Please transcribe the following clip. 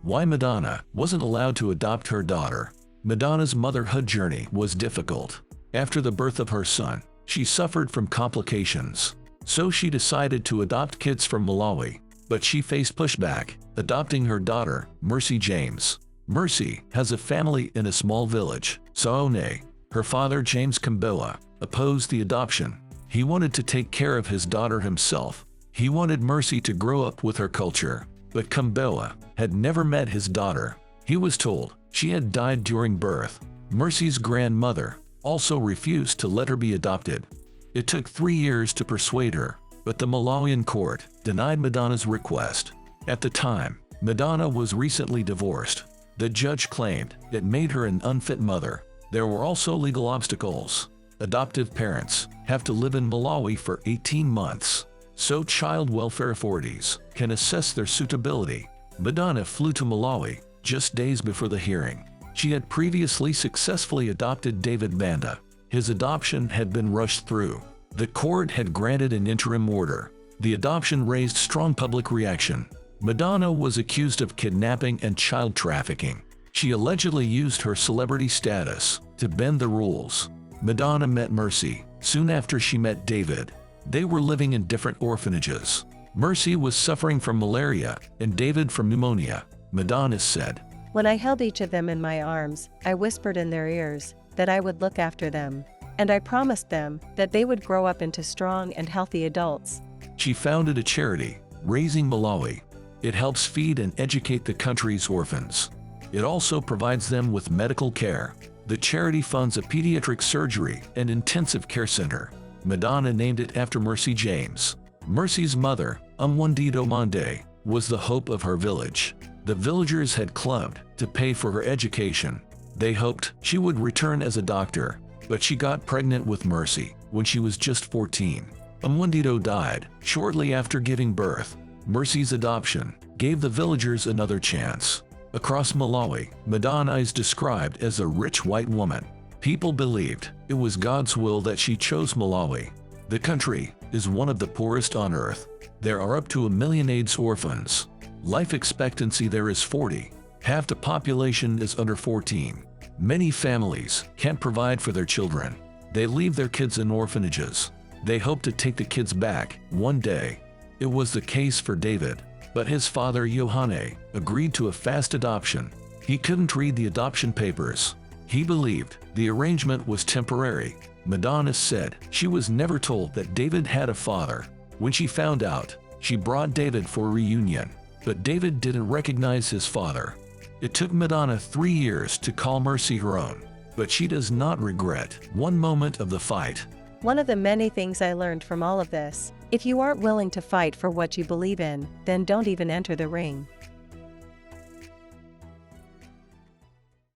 Why Madonna wasn't allowed to adopt her daughter. Madonna's motherhood journey was difficult. After the birth of her son, she suffered from complications. So she decided to adopt kids from Malawi, but she faced pushback, adopting her daughter, Mercy James. Mercy has a family in a small village, Saone. Her father, James Kambewa, opposed the adoption. He wanted to take care of his daughter himself. He wanted Mercy to grow up with her culture. But Kambewa had never met his daughter. He was told she had died during birth. Mercy's grandmother also refused to let her be adopted. It took 3 years to persuade her, but the Malawian court denied Madonna's request. At the time, Madonna was recently divorced. The judge claimed it made her an unfit mother. There were also legal obstacles. Adoptive parents have to live in Malawi for 18 months, so child welfare authorities can assess their suitability. Madonna flew to Malawi just days before the hearing. She had previously successfully adopted David Banda. His adoption had been rushed through. The court had granted an interim order. The adoption raised strong public reaction. Madonna was accused of kidnapping and child trafficking. She allegedly used her celebrity status to bend the rules. Madonna met Mercy soon after she met David. They were living in different orphanages. Mercy was suffering from malaria and David from pneumonia. Madonna said, "When I held each of them in my arms, I whispered in their ears that I would look after them, and I promised them that they would grow up into strong and healthy adults." She founded a charity, Raising Malawi. It helps feed and educate the country's orphans. It also provides them with medical care. The charity funds a pediatric surgery and intensive care center. Madonna named it after Mercy James. Mercy's mother, Umwandido Mande, was the hope of her village. The villagers had clubbed to pay for her education. They hoped she would return as a doctor, but she got pregnant with Mercy when she was just 14. Umwandido died shortly after giving birth. Mercy's adoption gave the villagers another chance. Across Malawi, Madonna is described as a rich white woman. People believed it was God's will that she chose Malawi. The country is one of the poorest on earth. There are up to 1 million AIDS orphans. Life expectancy there is 40. Half the population is under 14. Many families can't provide for their children. They leave their kids in orphanages. They hope to take the kids back one day. It was the case for David, but his father Yohane agreed to a fast adoption. He couldn't read the adoption papers. He believed the arrangement was temporary. Madonna said she was never told that David had a father. When she found out, she brought David for a reunion, but David didn't recognize his father. It took Madonna 3 years to call Mercy her own, but she does not regret one moment of the fight. One of the many things I learned from all of this: if you aren't willing to fight for what you believe in, then don't even enter the ring.